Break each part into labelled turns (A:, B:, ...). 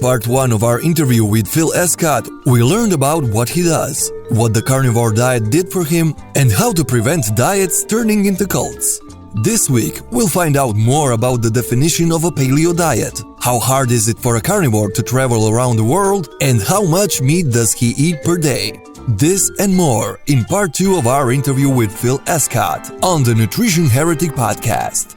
A: part 1 of our interview with Phil Escott, we learned about what he does, what the carnivore diet did for him, and how to prevent diets turning into cults. This week, we'll find out more about the definition of a paleo diet, how hard is it for a carnivore to travel around the world, and how much meat does he eat per day. This and more in part 2 of our interview with Phil Escott on the Nutrition Heretic Podcast.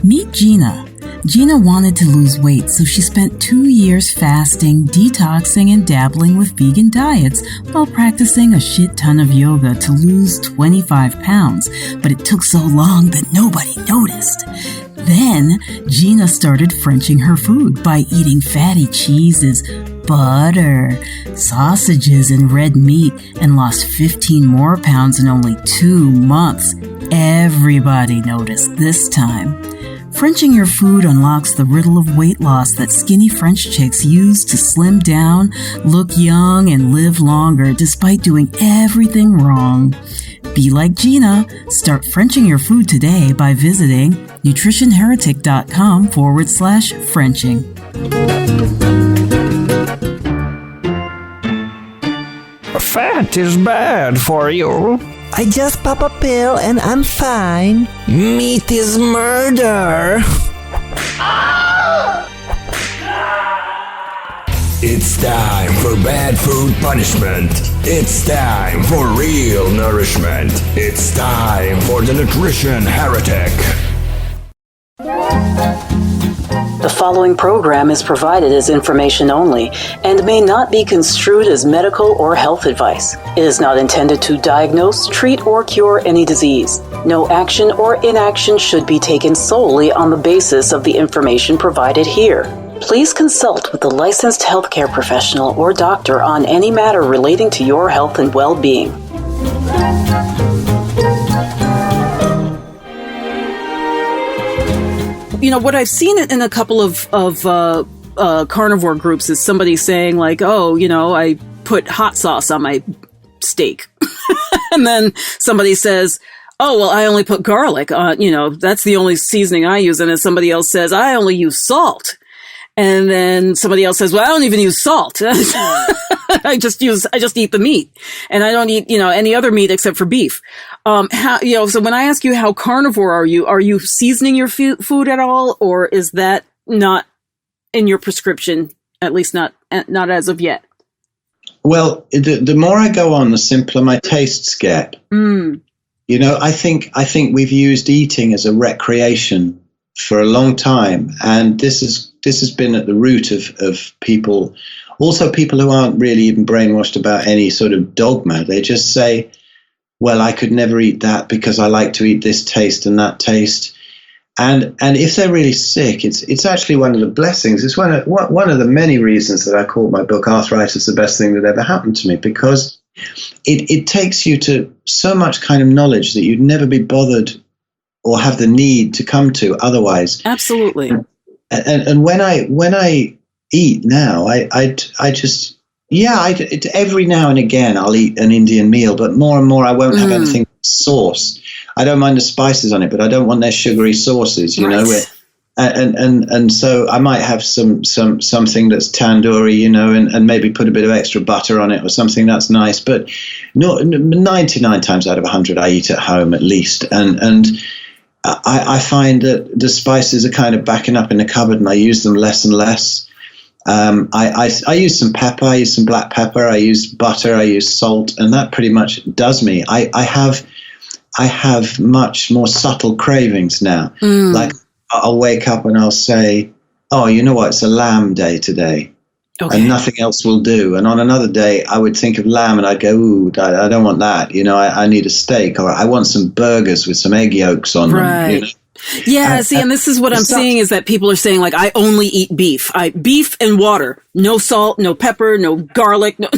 B: Meet Gina. Gina wanted to lose weight, so she spent 2 years fasting, detoxing, and dabbling with vegan diets while practicing a shit ton of yoga to lose 25 pounds. But it took so long that nobody noticed. Then, Gina started Frenching her food by eating fatty cheeses, butter, sausages, and red meat, and lost 15 more pounds in only 2 months. Everybody noticed this time. Frenching your food unlocks the riddle of weight loss that skinny French chicks use to slim down, look young, and live longer despite doing everything wrong. Be like Gina. Start Frenching your food today by visiting nutritionheretic.com/Frenching.
C: Fat is bad for you.
D: I just pop a pill and I'm fine.
C: Meat is murder.
E: It's time for bad food punishment. It's time for real nourishment. It's time for the Nutrition Heretic.
F: The following program is provided as information only and may not be construed as medical or health advice. It is not intended to diagnose, treat, or cure any disease. No action or inaction should be taken solely on the basis of the information provided here. Please consult with a licensed healthcare professional or doctor on any matter relating to your health and well-being.
G: You know, what I've seen in a couple of carnivore groups is somebody saying like, oh, you know, I put hot sauce on my steak. And then somebody says, oh, well, I only put garlic on, you know, that's the only seasoning I use. And then somebody else says, I only use salt. And then somebody else says, well, I don't even use salt. I just eat the meat, and I don't eat, you know, any other meat except for beef. How, you know, so when I ask you how carnivore are you seasoning your food at all, or is that not in your prescription? At least not as of yet.
H: Well, the more I go on, the simpler my tastes get. You know, I think we've used eating as a recreation for a long time, and this has been at the root of people, also people who aren't really even brainwashed about any sort of dogma. They just say, well, I could never eat that because I like to eat this taste and that taste. And if they're really sick, it's actually one of the blessings. It's one of the many reasons that I called my book Arthritis the Best Thing That Ever Happened to Me, because it takes you to so much kind of knowledge that you'd never be bothered or have the need to come to otherwise.
G: Absolutely.
H: And when I eat now, I just, every now and again I'll eat an Indian meal, but more and more I won't have anything sauce. I don't mind the spices on it, but I don't want their sugary sauces, you know. And so I might have something that's tandoori, you know, and maybe put a bit of extra butter on it or something that's nice. But 99 times out of 100 I eat at home at least, and I find that the spices are kind of backing up in the cupboard, and I use them less and less. I use some pepper, I use some black pepper, I use butter, I use salt, and that pretty much does me. I have much more subtle cravings now. Like I'll wake up and I'll say, oh, you know what, it's a lamb day today. Okay. And nothing else will do. And on another day, I would think of lamb and I'd go, ooh, I don't want that. You know, I need a steak, or I want some burgers with some egg yolks on them. You know?
G: Yeah, and this is what I'm seeing is that people are saying, like, I only eat beef. Beef and water. No salt, no pepper, no garlic, no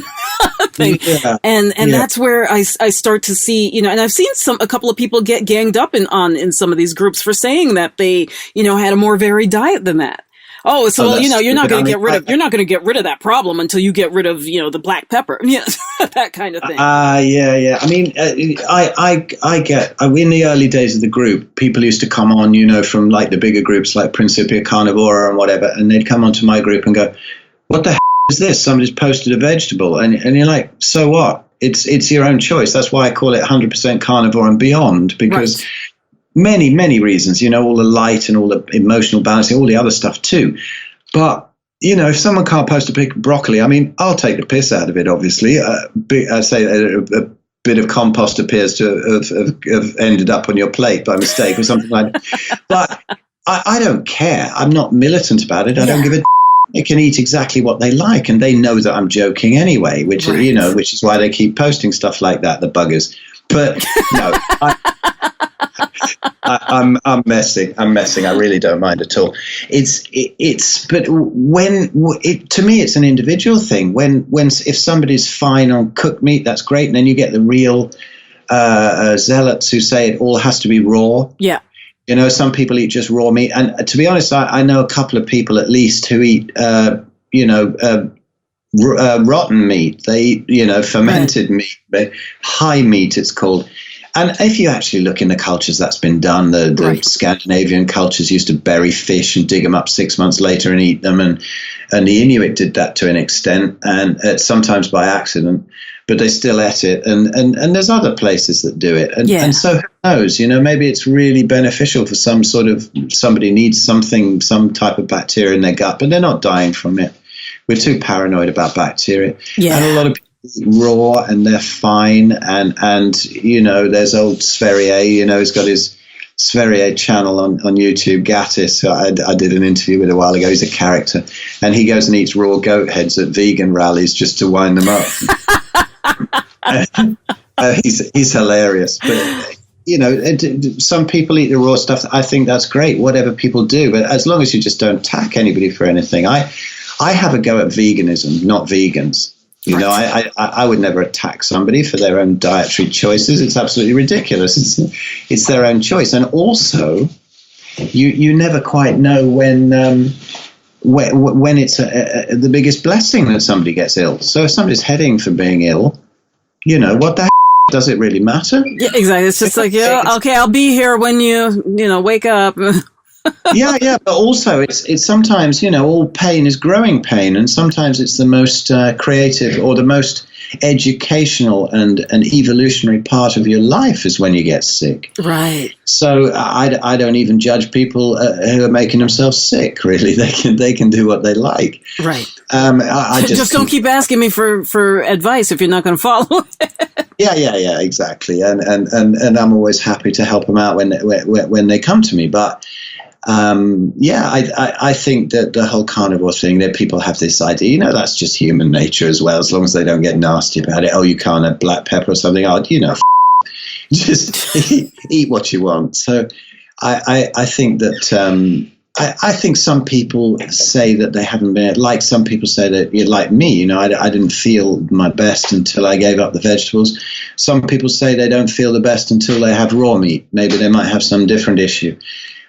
G: nothing. Yeah. And that's where I start to see, you know, and I've seen a couple of people get ganged up in some of these groups for saying that they, you know, had a more varied diet than that. Oh, so well, you're not going to get rid of that problem until you get rid of the black pepper, that kind of thing.
H: Yeah. I mean, I get in the early days of the group, people used to come on, from like the bigger groups like Principia Carnivora and whatever, and they'd come onto my group and go, "What the hell is this? Somebody's posted a vegetable," and you're like, "So what? It's your own choice." That's why I call it 100% carnivore and beyond, because. Right. Many reasons, all the light and all the emotional balancing, all the other stuff too. But, if someone can't post a pic of broccoli, I mean, I'll take the piss out of it, obviously. I'd say a bit of compost appears to have ended up on your plate by mistake or something like that. But I don't care. I'm not militant about it. I don't give a They can eat exactly what they like, and they know that I'm joking anyway, which is why they keep posting stuff like that, the buggers. But no, I'm messing. I really don't mind at all. But to me, it's an individual thing. If somebody's fine on cooked meat, that's great. And then you get the real zealots who say it all has to be raw.
G: Yeah.
H: Some people eat just raw meat. And to be honest, I know a couple of people at least who eat, rotten meat. They eat, fermented meat, high meat it's called. And if you actually look in the cultures that's been done, the Scandinavian cultures used to bury fish and dig them up 6 months later and eat them. And the Inuit did that to an extent, and sometimes by accident, but they still ate it. And there's other places that do it. And so who knows, maybe it's really beneficial for somebody needs some type of bacteria in their gut, but they're not dying from it. We're too paranoid about bacteria. Yeah. And a lot of people eat raw and they're fine. And there's old Sverrier, he's got his Sverrier channel on YouTube, Gattis. I did an interview with a while ago. He's a character. And he goes and eats raw goat heads at vegan rallies just to wind them up. He's hilarious. But, some people eat the raw stuff. I think that's great, whatever people do. But as long as you just don't attack anybody for anything. I have a go at veganism, not vegans. I would never attack somebody for their own dietary choices. It's absolutely ridiculous. It's their own choice. And also, you never quite know when it's the biggest blessing that somebody gets ill. So if somebody's heading for being ill, what the does it really matter? Yeah,
G: exactly. It's just like, okay, I'll be here when you wake up.
H: yeah, but also it's sometimes all pain is growing pain, and sometimes it's the most creative or the most educational and evolutionary part of your life is when you get sick.
G: Right.
H: So I don't even judge people who are making themselves sick. Really, they can do what they like.
G: Right.
H: I
G: just don't keep asking me for advice if you're not going to follow it.
H: Yeah, exactly. And I'm always happy to help them out when they come to me, but. I think that the whole carnivore thing, that people have this idea, that's just human nature as well, as long as they don't get nasty about it. Oh, you can't have black pepper or something. Oh, just eat what you want. So I think that, I think some people say that they haven't been, like some people say that, like me, I didn't feel my best until I gave up the vegetables. Some people say they don't feel the best until they have raw meat. Maybe they might have some different issue.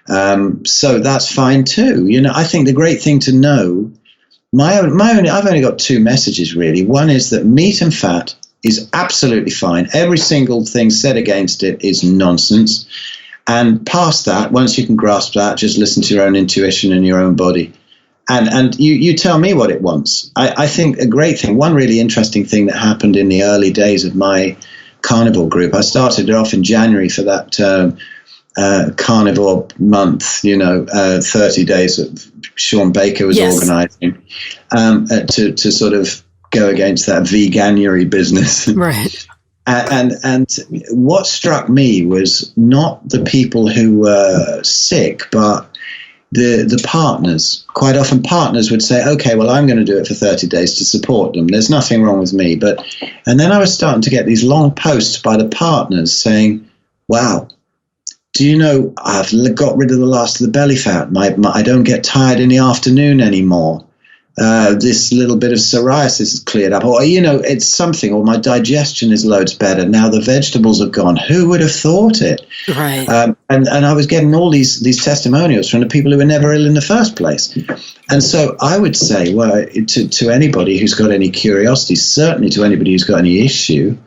H: So that's fine too. I think the great thing to know, I've only got two messages really. One is that meat and fat is absolutely fine. Every single thing said against it is nonsense. And past that, once you can grasp that, just listen to your own intuition and your own body. And you tell me what it wants. I think a great thing, one really interesting thing that happened in the early days of my carnivore group, I started it off in January for that carnivore month, 30 days that Sean Baker was organizing to sort of go against that veganuary business.
G: Right.
H: And what struck me was not the people who were sick, but the partners. Quite often partners would say, okay, well, I'm going to do it for 30 days to support them. There's nothing wrong with me. And then I was starting to get these long posts by the partners saying, wow, do you know, I've got rid of the last of the belly fat. I don't get tired in the afternoon anymore. this little bit of psoriasis is cleared up, or it's something, or my digestion is loads better now. The vegetables have gone. Who would have thought it?
G: Right.
H: And I was getting all these testimonials from the people who were never ill in the first place. And so I would say, well, to anybody who's got any curiosity, certainly to anybody who's got any issue,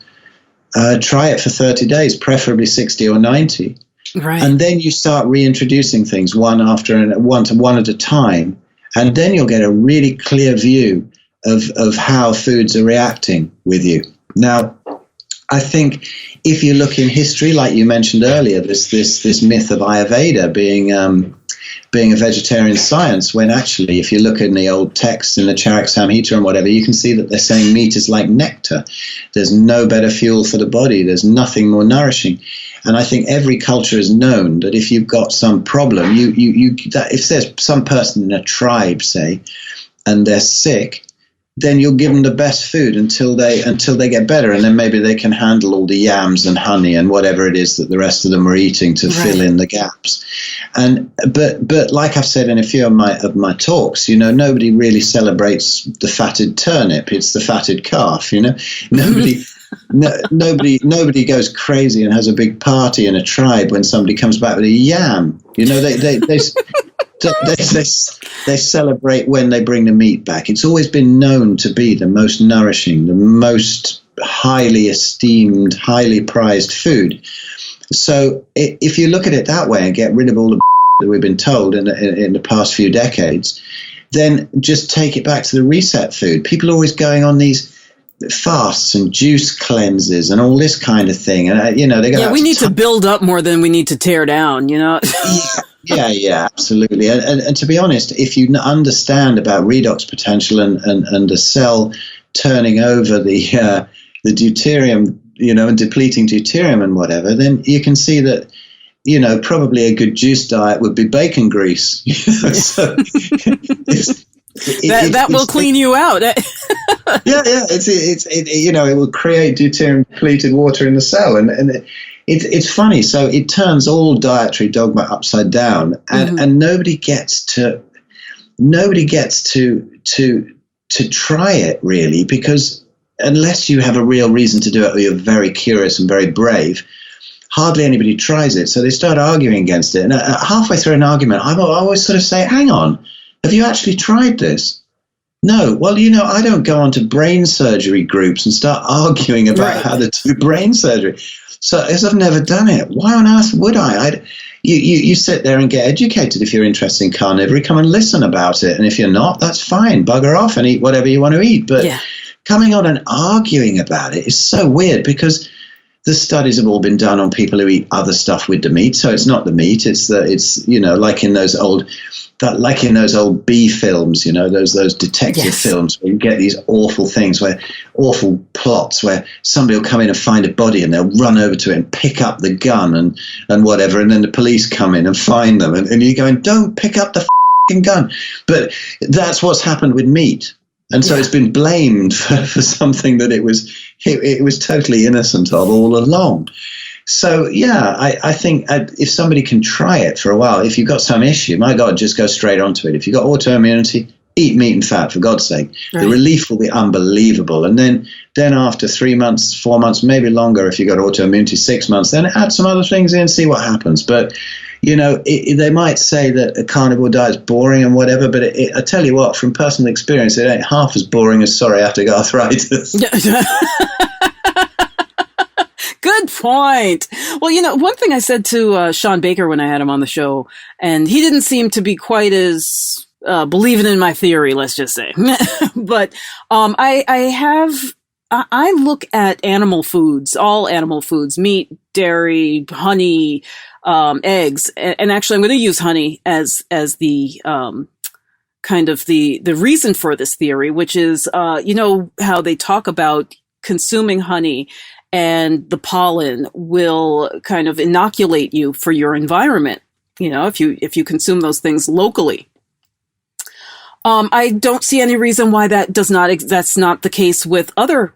H: try it for 30 days, preferably 60 or 90.
G: Right.
H: And then you start reintroducing things one at a time. And then you'll get a really clear view of how foods are reacting with you. Now, I think if you look in history, like you mentioned earlier, this myth of Ayurveda being a vegetarian science, when actually, if you look in the old texts in the Charak Samhita and whatever, you can see that they're saying meat is like nectar. There's no better fuel for the body. There's nothing more nourishing. And I think every culture has known that if you've got some problem, if there's some person in a tribe, say, and they're sick, then you'll give them the best food until they get better, and then maybe they can handle all the yams and honey and whatever it is that the rest of them are eating to fill in the gaps. But like I've said in a few of my talks, nobody really celebrates the fatted turnip. It's the fatted calf. Nobody goes crazy and has a big party in a tribe when somebody comes back with a yam. They celebrate when they bring the meat back. It's always been known to be the most nourishing, the most highly esteemed, highly prized food. So if you look at it that way and get rid of all the that we've been told in the past few decades, then just take it back to the reset food. People are always going on these fasts and juice cleanses and all this kind of thing. And, they go,
G: we need to build up more than we need to tear down,
H: Yeah, absolutely. And to be honest, if you understand about redox potential and the cell turning over the deuterium, and depleting deuterium and whatever, then you can see that, probably a good juice diet would be bacon grease. So
G: that will clean you out.
H: It will create deuterium depleted water in the cell, and it's funny. So it turns all dietary dogma upside down, and nobody gets to try it really, because unless you have a real reason to do it, or you're very curious and very brave, hardly anybody tries it. So they start arguing against it, and halfway through an argument, I always sort of say, "Hang on. Have you actually tried this?" No. Well, I don't go onto brain surgery groups and start arguing about how to do brain surgery. So as I've never done it, why on earth would I? You sit there and get educated. If you're interested in carnivory, come and listen about it. And if you're not, that's fine. Bugger off and eat whatever you want to eat. But coming on and arguing about it is so weird, because the studies have all been done on people who eat other stuff with the meat. So it's not the meat. It's like in those old B films, those detective films where you get these awful things, awful plots where somebody will come in and find a body and they'll run over to it and pick up the gun and whatever. And then the police come in and find them. And you're going, don't pick up the f***ing gun. But that's what's happened with meat. And so it's been blamed for something that it was totally innocent of all along. So, I think if somebody can try it for a while, if you've got some issue, my God, just go straight onto it. If you've got autoimmunity, eat meat and fat, for God's sake. Right. The relief will be unbelievable. And then after 3 months, 4 months, maybe longer, if you've got autoimmunity, 6 months, then add some other things in and see what happens. But, they might say that a carnivore diet is boring and whatever, but I tell you what, from personal experience, it ain't half as boring as psoriatic arthritis.
G: Good point. Well, one thing I said to Sean Baker when I had him on the show, and he didn't seem to be quite as believing in my theory, let's just say. But I look at animal foods, all animal foods, meat, dairy, honey, eggs, and actually I'm going to use honey as the kind of the reason for this theory, which is how they talk about consuming honey and the pollen will kind of inoculate you for your environment, if you consume those things locally. I don't see any reason why that's not the case with other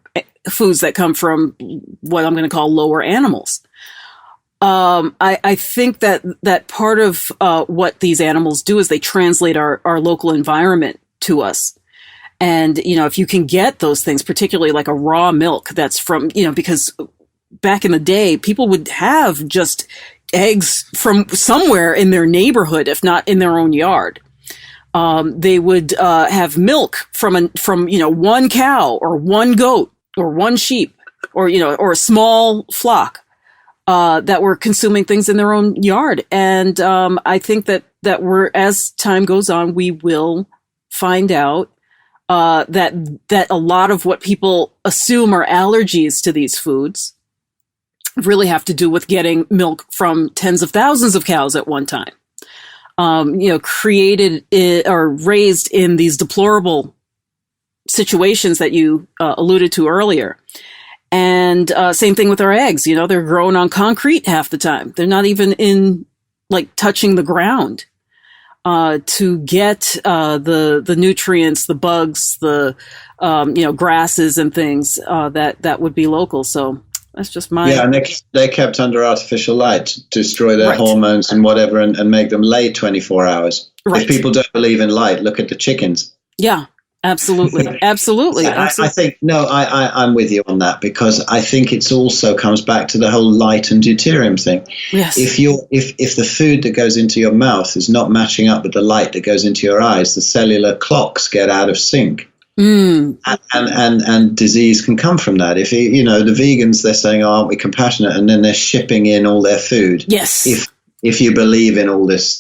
G: foods that come from what I'm going to call lower animals. I think that part of what these animals do is they translate our local environment to us. And, if you can get those things, particularly like a raw milk that's from, because back in the day, people would have just eggs from somewhere in their neighborhood, if not in their own yard. They would have milk from one cow or one goat or one sheep or a small flock that were consuming things in their own yard. And I think that as time goes on, we will find out that a lot of what people assume are allergies to these foods really have to do with getting milk from tens of thousands of cows at one time. Created or raised in these deplorable situations that you alluded to earlier. And same thing with our eggs. They're grown on concrete half the time. They're not even touching the ground to get the nutrients, the bugs, the grasses and things that would be local. So that's just my...
H: Yeah, and they're kept under artificial light to destroy their hormones and whatever and make them lay 24 hours. Right. If people don't believe in light, look at the chickens.
G: Yeah, absolutely. Absolutely.
H: I think, I'm with you on that, because I think it's also comes back to the whole light and deuterium thing.
G: Yes.
H: If the food that goes into your mouth is not matching up with the light that goes into your eyes, the cellular clocks get out of sync. And disease can come from that. If the vegans, they're saying, "Oh, aren't we compassionate?" and then they're shipping in all their food.
G: Yes.
H: If you believe in all this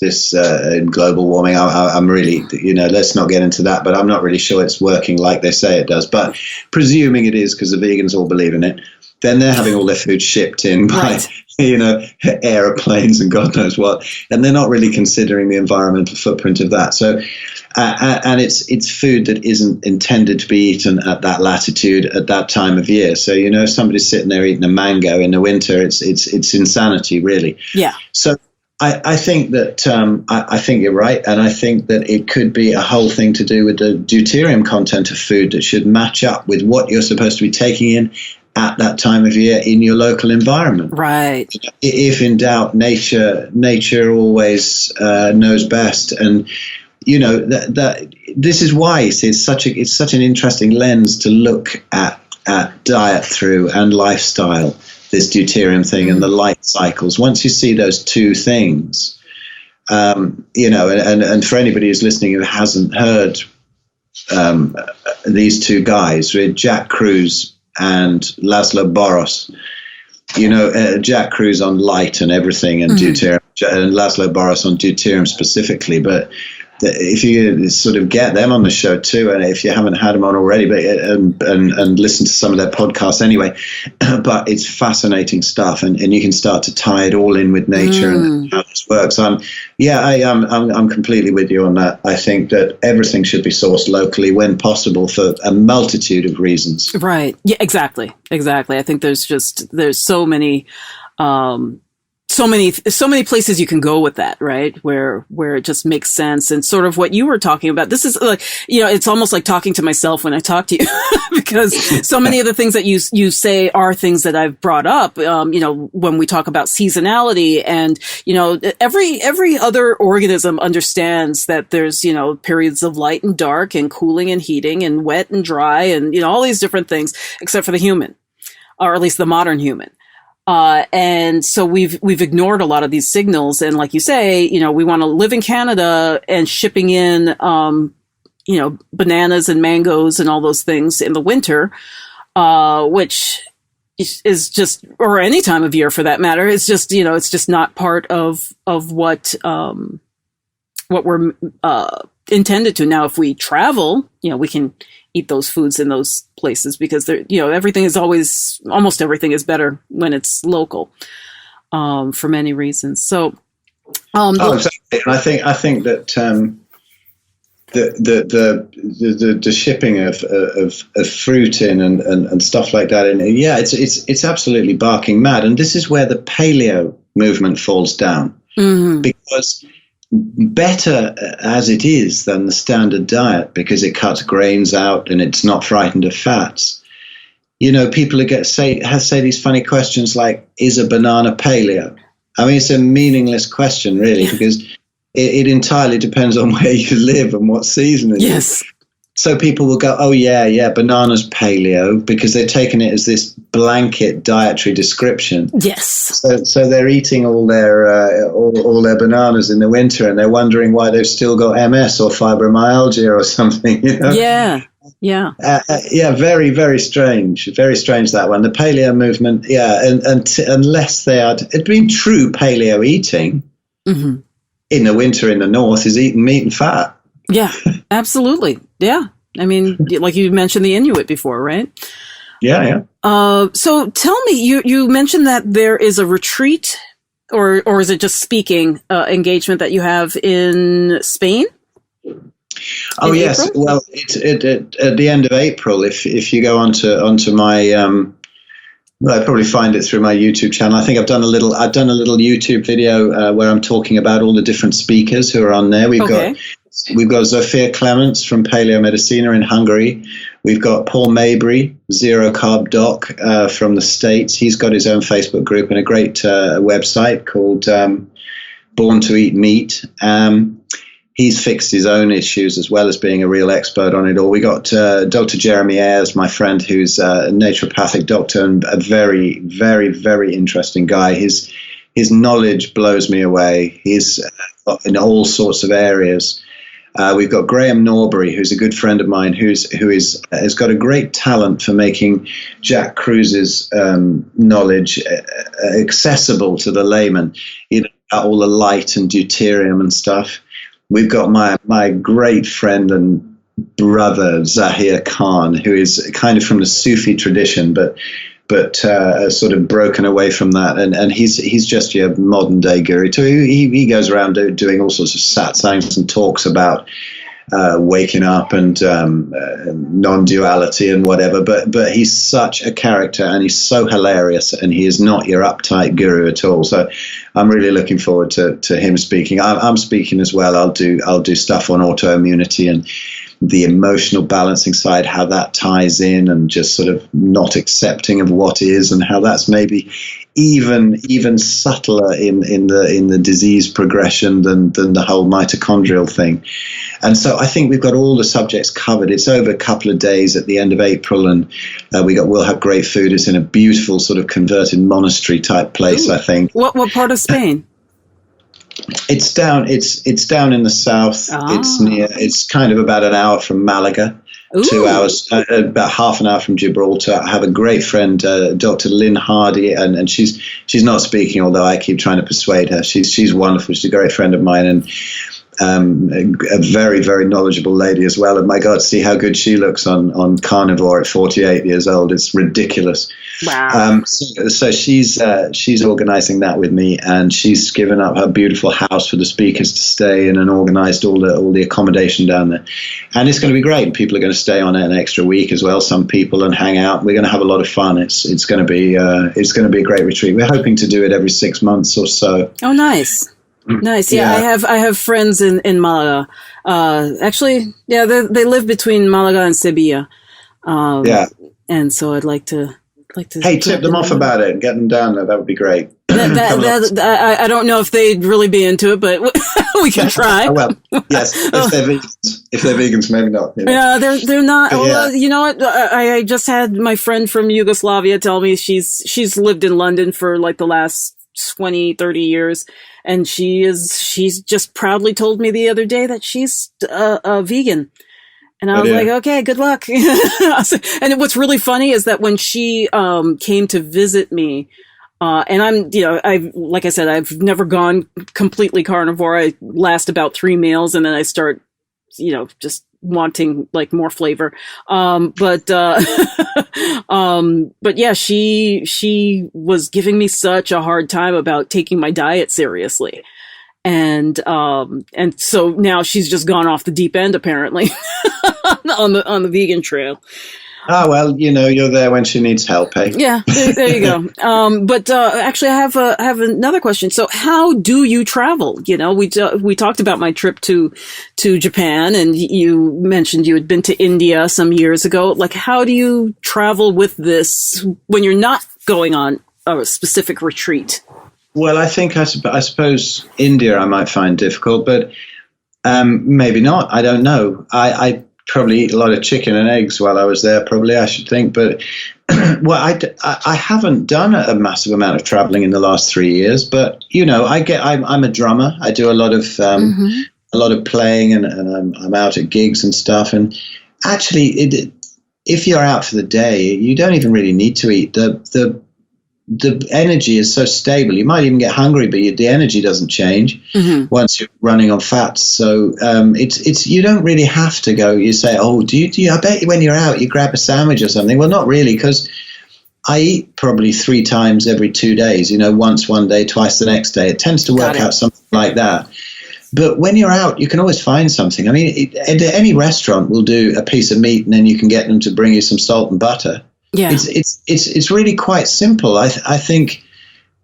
H: global warming, I'm really, let's not get into that. But I'm not really sure it's working like they say it does. But presuming it is, because the vegans all believe in it, then they're having all their food shipped in by aeroplanes and God knows what, and they're not really considering the environmental footprint of that. So. And it's food that isn't intended to be eaten at that latitude at that time of year. So if somebody's sitting there eating a mango in the winter, it's insanity, really.
G: Yeah.
H: So I think that I think you're right, and I think that it could be a whole thing to do with the deuterium content of food that should match up with what you're supposed to be taking in at that time of year in your local environment.
G: Right.
H: If in doubt, nature always knows best. And that this is why it's such an interesting lens to look at diet through and lifestyle, this deuterium thing and the light cycles. Once you see those two things, and for anybody who's listening who hasn't heard these two guys, Jack Kruse and Laszlo Boros. Jack Kruse on light and everything and deuterium, and Laszlo Boros on deuterium specifically, but if you sort of get them on the show too, and if you haven't had them on already, but and listen to some of their podcasts anyway, but it's fascinating stuff, and you can start to tie it all in with nature and how this works. I'm completely with you on that. I think that everything should be sourced locally when possible for a multitude of reasons.
G: Right. Yeah. Exactly. I think there's so many. So many places you can go with that, right? Where it just makes sense. And sort of what you were talking about, this is like, it's almost like talking to myself when I talk to you because so many of the things that you say are things that I've brought up, when we talk about seasonality and, every other organism understands that there's, periods of light and dark and cooling and heating and wet and dry and, all these different things, except for the human, or at least the modern human. And so we've ignored a lot of these signals. And like you say, we want to live in Canada and shipping in, bananas and mangoes and all those things in the winter, which is just, or any time of year for that matter. It's just, it's just not part of what we're, intended to. Now, if we travel, we can eat those foods in those places because they're, almost everything is better when it's local, for many reasons. So,
H: exactly. And I think that the shipping of fruit in and stuff like that, and it's absolutely barking mad. And this is where the paleo movement falls down, because better as it is than the standard diet, because it cuts grains out and it's not frightened of fats. People who say these funny questions like, is a banana paleo? I mean, it's a meaningless question, really, because it entirely depends on where you live and what season it is. So people will go, oh yeah, bananas paleo, because they've taken it as this blanket dietary description.
G: Yes.
H: So they're eating all their all their bananas in the winter, and they're wondering why they've still got MS or fibromyalgia or something. You know?
G: Yeah.
H: Very, very strange. Very strange, that one. The paleo movement, unless they are, it'd been true paleo eating in the winter in the north is eating meat and fat.
G: Yeah, absolutely. Yeah. I mean, like you mentioned the Inuit before, right?
H: Yeah.
G: So tell me, you mentioned that there is a retreat, or is it just speaking engagement that you have in Spain?
H: Oh, yes.
G: April?
H: Well, it's at the end of April. If you go onto my, I'd probably find it through my YouTube channel. I think I've done a little YouTube video where I'm talking about all the different speakers who are on there. We've got Zofia Clements from Paleo Medicina in Hungary. We've got Paul Mabry, Zero Carb Doc from the States. He's got his own Facebook group and a great website called Born to Eat Meat. He's fixed his own issues as well as being a real expert on it all. We got Dr. Jeremy Ayres, my friend, who's a naturopathic doctor and a very, very, very interesting guy. His knowledge blows me away. He's in all sorts of areas. We've got Graham Norbury, who's a good friend of mine, has got a great talent for making Jack Kruse's knowledge accessible to the layman. You know, all the light and deuterium and stuff. We've got my great friend and brother Zahir Khan, who is kind of from the Sufi tradition, but sort of broken away from that, and he's just your modern day guru too. He goes around doing all sorts of satsangs and talks about waking up and non-duality and whatever. But he's such a character, and he's so hilarious, and he is not your uptight guru at all. So I'm really looking forward to him speaking. I'm speaking as well. I'll do stuff on autoimmunity and the emotional balancing side, how that ties in, and just sort of not accepting of what is, and how that's maybe even subtler in the disease progression than the whole mitochondrial thing. And so I think we've got all the subjects covered. It's over a couple of days at the end of April, and we'll have great food. It's in a beautiful sort of converted monastery type place. Ooh. I think.
G: What part of Spain?
H: It's down in the south.
G: Oh.
H: It's kind of about an hour from Malaga. Ooh. 2 hours, about half an hour from Gibraltar. I have a great friend, Dr. Lynn Hardy, and she's not speaking, although I keep trying to persuade her. She's wonderful. She's a great friend of mine, and a very, very knowledgeable lady as well. And my God, see how good she looks on Carnivore at 48 years old. It's ridiculous.
G: Wow.
H: So she's organizing that with me, and she's given up her beautiful house for the speakers to stay in, and organized all the accommodation down there. And it's going to be great. People are going to stay on it an extra week as well, some people, and hang out. We're going to have a lot of fun. It's going to be a great retreat. We're hoping to do it every 6 months or so.
G: Oh, nice. Nice. Yeah, I have friends in Malaga. Actually, yeah, they live between Malaga and Sevilla. And so I'd like to.
H: Hey, tip them off about it and get them down there. That would be great.
G: I don't know if they'd really be into it, but we can try.
H: Well, yes, if they're vegans, maybe not. You know?
G: Yeah, they're not. Yeah. Well, you know what? I just had my friend from Yugoslavia tell me she's lived in London for like the last 20, 30 years. And she's just proudly told me the other day that she's a vegan. And I was like, okay, good luck. And what's really funny is that when she came to visit me, and like I said, I've never gone completely carnivore. I last about 3 meals, and then I start, just wanting like more flavor. But yeah, she was giving me such a hard time about taking my diet seriously. And so now she's just gone off the deep end, apparently, on the vegan trail.
H: Oh, well, you're there when she needs help, eh?
G: Yeah, there you go. But actually, I have another question. So how do you travel? We talked about my trip to Japan, and you mentioned you had been to India some years ago. Like, how do you travel with this when you're not going on a specific retreat?
H: Well, I think I suppose India I might find difficult, but maybe not. I don't know. I probably eat a lot of chicken and eggs while I was there, probably, I should think. But, well, I haven't done a massive amount of traveling in the last 3 years. But, I'm a drummer. I do a lot of playing, and I'm out at gigs and stuff. And actually, if you're out for the day, you don't even really need to eat. The energy is so stable. You might even get hungry, but the energy doesn't change once you're running on fats. So it's you don't really have to go. You say, oh, do you? I bet when you're out, you grab a sandwich or something. Well, not really, because I eat probably 3 times every 2 days. Once one day, twice the next day. It tends to work out something like that. But when you're out, you can always find something. I mean, any restaurant will do a piece of meat, and then you can get them to bring you some salt and butter. Yeah, it's really quite simple. I think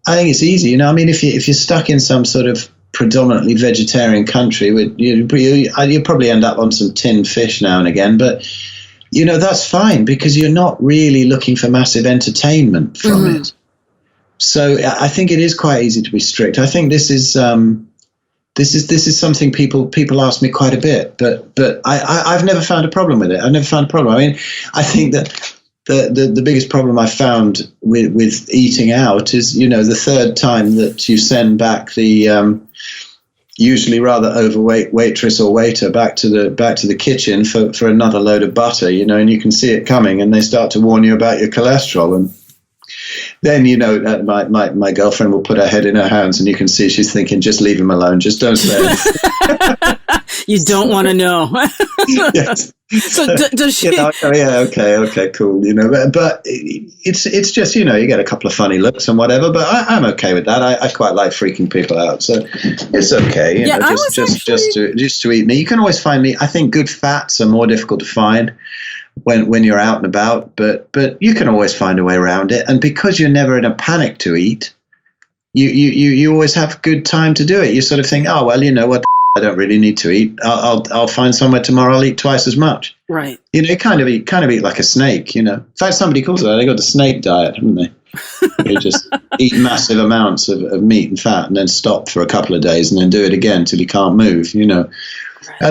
H: it's easy. I mean, if you're stuck in some sort of predominantly vegetarian country, you probably end up on some tinned fish now and again. But that's fine, because you're not really looking for massive entertainment from it. So I think it is quite easy to be strict. I think this is something people ask me quite a bit, but I've never found a problem with it. I've never found a problem. I mean, I think that the biggest problem I found with eating out is, the third time that you send back the usually rather overweight waitress or waiter back to the kitchen for another load of butter, and you can see it coming, and they start to warn you about your cholesterol. And then, my girlfriend will put her head in her hands, and you can see she's thinking, just leave him alone. Just don't say anything.
G: You don't want to know.
H: Yes.
G: So does she?
H: Okay, cool. But it's just, you get a couple of funny looks and whatever. But I'm okay with that. I quite like freaking people out, so it's okay. Just to eat meat. You can always find meat. I think good fats are more difficult to find when you're out and about, but you can always find a way around it. And because you're never in a panic to eat, you always have good time to do it. You sort of think, oh well, you know what, I don't really need to eat. I'll find somewhere tomorrow. I'll eat twice as much.
G: Right.
H: You kind of eat like a snake. In fact, somebody calls it that. They got the snake diet, haven't they? They just eat massive amounts of meat and fat, and then stop for a couple of days, and then do it again till you can't move. And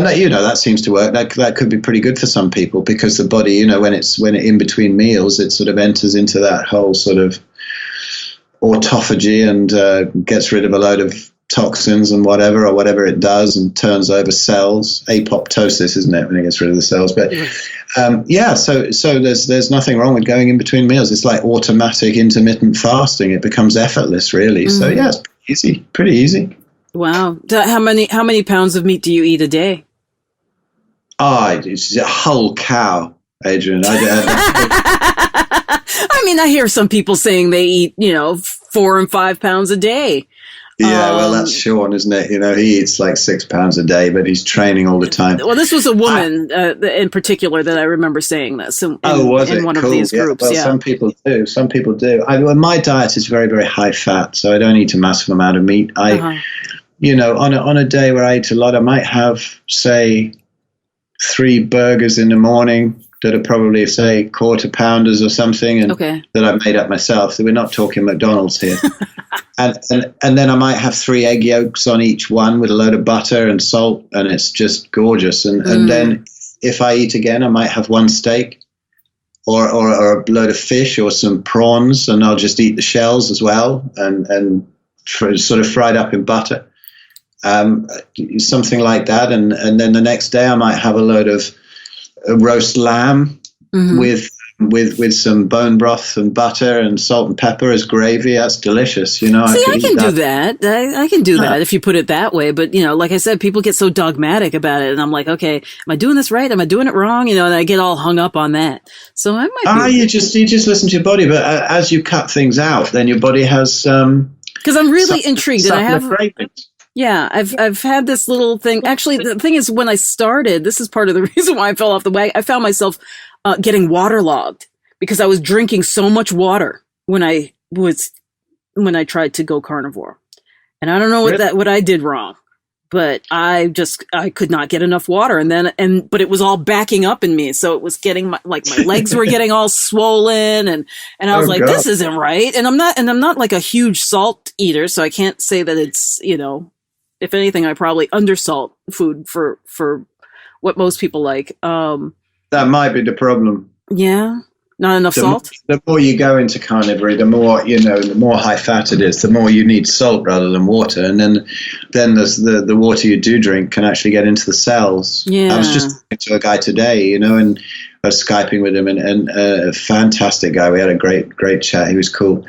H: that seems to work. That could be pretty good for some people, because the body, when it in between meals, it sort of enters into that whole sort of autophagy and gets rid of a load of toxins and whatever it does, and turns over cells. Apoptosis, isn't it, when it gets rid of the cells? But so there's nothing wrong with going in between meals. It's like automatic intermittent fasting. It becomes effortless, really. So it's pretty easy.
G: Wow. How many pounds of meat do you eat a day?
H: It's a whole cow, Adrian.
G: I mean, I hear some people saying they eat, 4 and 5 pounds a day.
H: Yeah, well, that's Sean, isn't it? He eats like 6 pounds a day, but he's training all the time.
G: Well, this was a woman in particular that I remember saying this in one of these groups.
H: Well, some people do. My diet is very, very high fat, so I don't eat a massive amount of meat. On a day where I eat a lot, I might have, say, 3 burgers in the morning that are probably, say, quarter pounders or something, and that I've made up myself. So we're not talking McDonald's here. and then I might have 3 egg yolks on each one with a load of butter and salt, and it's just gorgeous. And then if I eat again, I might have 1 steak or a load of fish or some prawns, and I'll just eat the shells as well, and sort of fried up in butter. Something like that, and then the next day I might have a load of roast lamb with some bone broth and butter and salt and pepper as gravy. That's delicious.
G: See, I can do that. I can do that if you put it that way. But like I said, people get so dogmatic about it, and I'm like, okay, am I doing this right? Am I doing it wrong? And I get all hung up on that. So I might. You just listen to your body, but as you cut things out, then your body has. Because I'm really intrigued, and I have. Yeah, I've had this little thing. Actually, the thing is, when I started, this is part of the reason why I fell off the wagon. I found myself getting waterlogged because I was drinking so much water when I tried to go carnivore, and I don't know what I did wrong, but I could not get enough water, but it was all backing up in me, so it was getting my legs were getting all swollen, and I was like, this isn't right, and I'm not like a huge salt eater, so I can't say that it's if anything, I probably undersalt food for what most people like.
H: That might be the problem.
G: Yeah. Not enough salt?
H: The more you go into carnivory, the more, the more high fat it is, the more you need salt rather than water. And then there's the water you do drink can actually get into the cells.
G: Yeah.
H: I was just talking to a guy today, and I was Skyping with him, and a fantastic guy. We had a great chat. He was cool.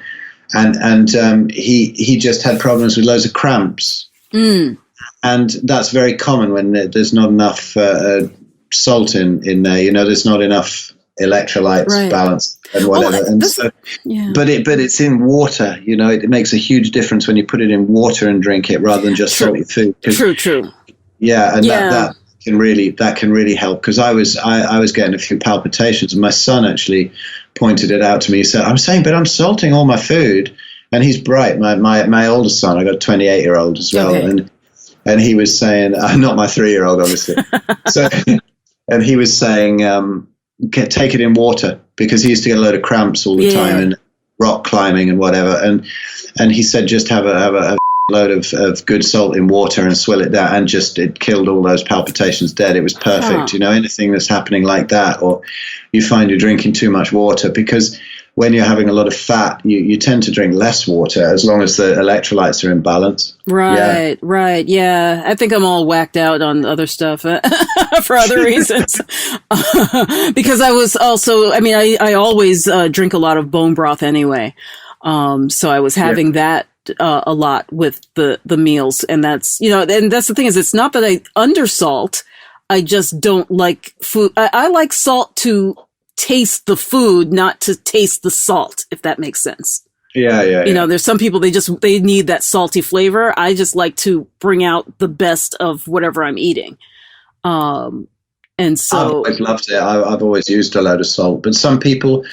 H: And he just had problems with loads of cramps.
G: Mm.
H: And that's very common when there's not enough salt in there. There's not enough electrolytes balance and whatever. But it's in water. It makes a huge difference when you put it in water and drink it rather than just salty food.
G: True.
H: Yeah, and that can really help, because I was getting a few palpitations, and my son actually pointed it out to me. He said, "I'm saying, but I'm salting all my food," and he's bright. My oldest son, I got a 28-year-old as well, and he was saying, not my 3-year-old, obviously. So, and he was saying, take it in water, because he used to get a load of cramps all the time and rock climbing and whatever. And he said, just have a load of good salt in water and swill it down, and it killed all those palpitations dead. It was perfect. Anything that's happening like that, or you find you're drinking too much water, because when you're having a lot of fat, you tend to drink less water as long as the electrolytes are in balance.
G: Right. Yeah. I think I'm all whacked out on other stuff for other reasons. Because I was also, I always drink a lot of bone broth anyway. So I was having that a lot with the meals. And that's, and that's the thing, is it's not that I undersalt. I just don't like food. I like salt to taste the food, not to taste the salt, if that makes sense.
H: Yeah.
G: There's some people, they need that salty flavor. I just like to bring out the best of whatever I'm eating. And so
H: I've always loved it. I've always used a load of salt, but some people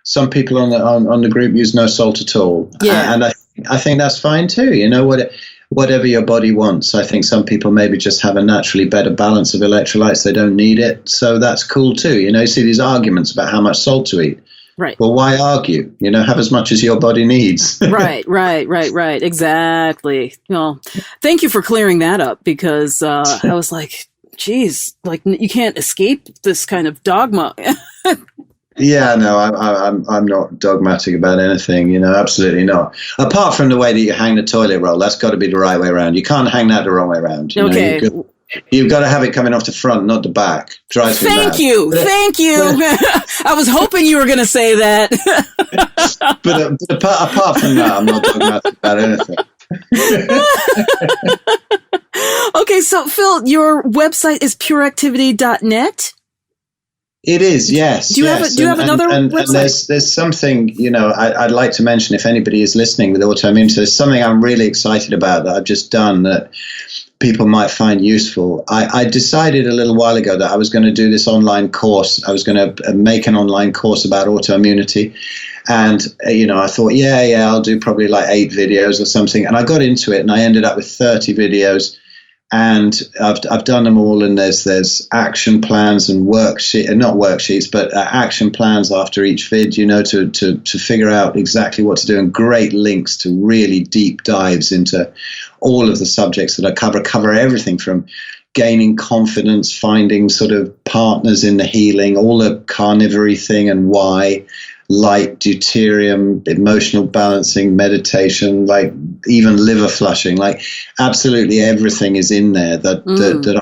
H: on the group use no salt at all.
G: Yeah.
H: And I think that's fine too. Whatever your body wants. I think some people maybe just have a naturally better balance of electrolytes. They don't need it. So that's cool too. You see these arguments about how much salt to eat.
G: Right.
H: Well, why argue? Have as much as your body needs.
G: Right. Exactly. Well, thank you for clearing that up, because I was like, geez, like you can't escape this kind of dogma.
H: Yeah, no, I'm not dogmatic about anything, absolutely not. Apart from the way that you hang the toilet roll, that's got to be the right way around. You can't hang that the wrong way around.
G: Okay.
H: You've got to have it coming off the front, not the back. Drives me mad.
G: Thank you. I was hoping you were going to say that.
H: but apart from that, I'm not dogmatic about anything.
G: Okay, so Phil, your website is pureactivity.net?
H: It is, yes.
G: Do you have another website?
H: And there's something, I'd like to mention, if anybody is listening with autoimmune, there's something I'm really excited about that I've just done that people might find useful. I decided a little while ago that I was going to do this online course. I was going to make an online course about autoimmunity. And, I thought, I'll do probably like 8 videos or something. And I got into it and I ended up with 30 videos. And I've done them all, and there's action plans and not worksheets, but action plans after each vid, to figure out exactly what to do, and great links to really deep dives into all of the subjects that I cover everything from gaining confidence, finding sort of partners in the healing, all the carnivory thing and why, light, deuterium, emotional balancing, meditation, like even liver flushing, like absolutely everything is in there that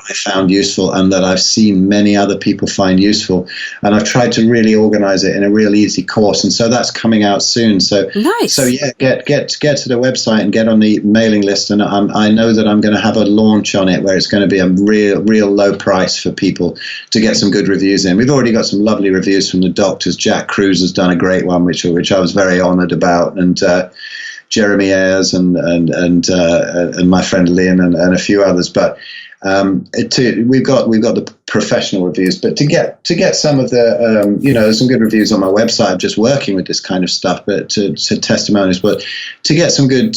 H: I found useful and that I've seen many other people find useful. And I've tried to really organize it in a real easy course. And so that's coming out soon. So
G: nice.
H: So yeah, get to the website and get on the mailing list. And I know that I'm going to have a launch on it where it's going to be a real low price for people to get some good reviews in. We've already got some lovely reviews from the doctors. Jack Cruz has done a great one, which I was very honored about, and Jeremy Ayers and my friend Lynn and a few others. But we've got the professional reviews, but to get some of the there's some good reviews on my website. I'm just working with this kind of stuff, but to testimonies, but to get some good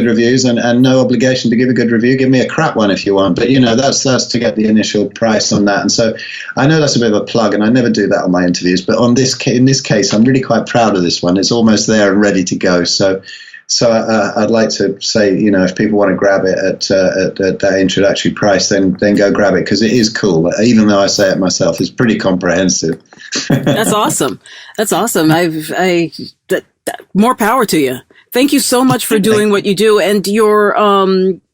H: reviews and no obligation to give a good review. Give me a crap one if you want, but that's to get the initial price on that. And so I know that's a bit of a plug, and I never do that on my interviews, but in this case, I'm really quite proud of this one. It's almost there and ready to go. So So I'd like to say, if people want to grab it at that introductory price, then go grab it, because it is cool. Even though I say it myself, it's pretty comprehensive.
G: That's awesome. That's awesome. More power to you. Thank you so much for doing what you do. And your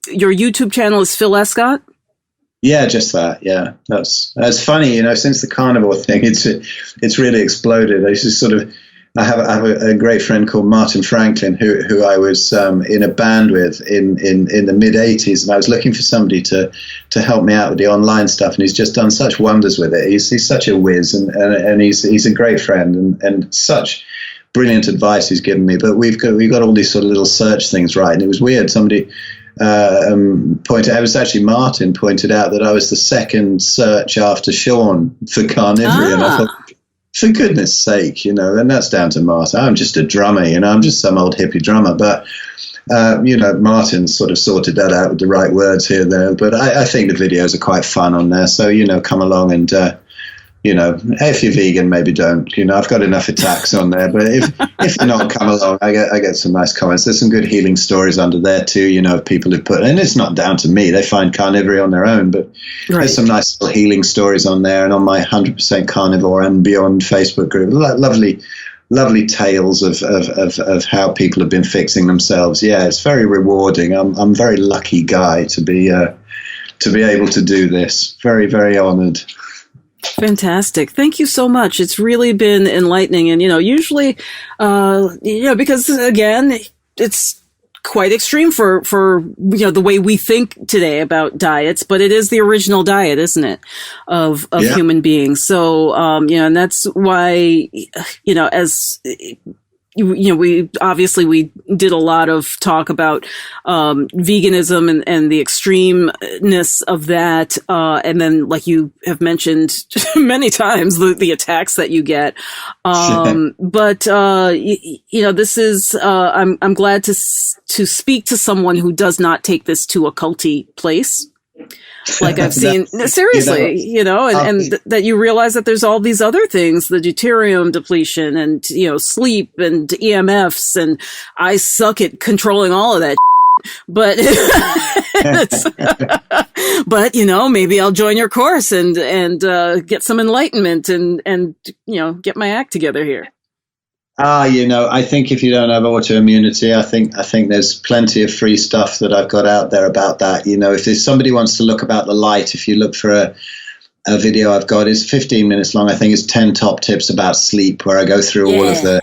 G: YouTube channel is Phil Escott?
H: Yeah, just that. Yeah, that's funny. Since the carnivore thing, it's really exploded. I have a great friend called Martin Franklin, who I was in a band with in the mid '80s, and I was looking for somebody to help me out with the online stuff, and he's just done such wonders with it. He's such a whiz, and he's a great friend, and such brilliant advice he's given me. But we've got all these sort of little search things right, and it was weird. Somebody it was actually Martin pointed out that I was the second search after Sean for Carnivore, and I thought, for goodness sake, and that's down to Martin. I'm just a drummer, I'm just some old hippie drummer. But, Martin sort of sorted that out with the right words here and there. But I think the videos are quite fun on there. So, come along and, if you're vegan, maybe don't. I've got enough attacks on there. But if you're not, come along. I get some nice comments. There's some good healing stories under there too, of people who put, and it's not down to me. They find Carnivore on their own, but there's some nice little healing stories on there, and on my 100% Carnivore and Beyond Facebook group. Lovely tales of how people have been fixing themselves. Yeah, it's very rewarding. I'm a very lucky guy to be able to do this. Very, very honored.
G: Fantastic. Thank you so much. It's really been enlightening. And, usually, because again, it's quite extreme for the way we think today about diets, but it is the original diet, isn't it, of human beings. So, and that's why, as we did a lot of talk about veganism and the extremeness of that, and then, like you have mentioned many times, the attacks that you get. But this is I'm glad to speak to someone who does not take this to a culty place. Like I've seen, seriously, and that you realize that there's all these other things, the deuterium depletion and, sleep and EMFs, and I suck at controlling all of that. But, but, maybe I'll join your course and get some enlightenment and, get my act together here.
H: I think if you don't have autoimmunity, I think there's plenty of free stuff that I've got out there about that. If there's somebody wants to look about the light, if you look for a video I've got, it's 15 minutes long. I think it's 10 top tips about sleep, where I go through all of the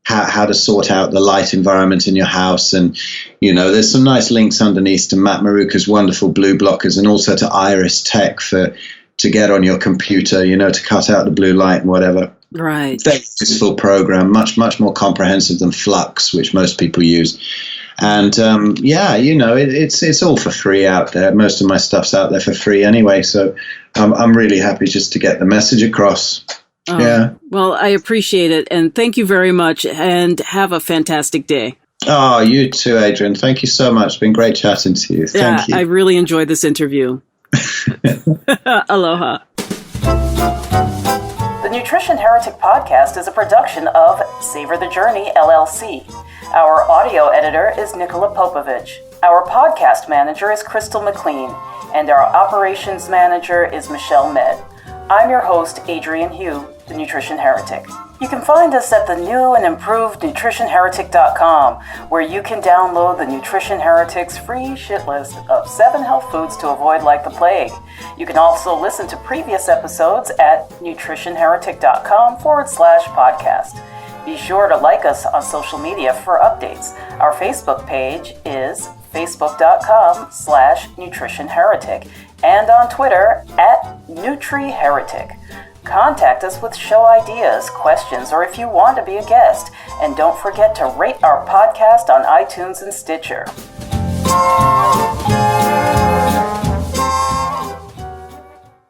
H: how to sort out the light environment in your house. And, there's some nice links underneath to Matt Maruka's wonderful blue blockers, and also to Iris Tech to get on your computer, to cut out the blue light and whatever.
G: Right.
H: Very useful program, much more comprehensive than Flux, which most people use. And it's all for free out there. Most of my stuff's out there for free anyway, so I'm really happy just to get the message across. Yeah.
G: Well, I appreciate it, and thank you very much, and have a fantastic day.
H: Oh, you too, Adrian. Thank you so much. It's been great chatting to you. Thank you.
G: I really enjoyed this interview. Aloha. The Nutrition Heretic Podcast is a production of Savor the Journey, LLC. Our audio editor is Nikola Popovich. Our podcast manager is Crystal McLean. And our operations manager is Michelle Med. I'm your host, Adrian Hugh, the Nutrition Heretic. You can find us at the new and improved nutritionheretic.com, where you can download the Nutrition Heretic's free shit list of 7 health foods to avoid like the plague. You can also listen to previous episodes at nutritionheretic.com/podcast. Be sure to like us on social media for updates. Our Facebook page is facebook.com/nutritionheretic and on Twitter @NutriHeretic. Contact us with show ideas, questions, or if you want to be a guest. And don't forget to rate our podcast on iTunes and Stitcher.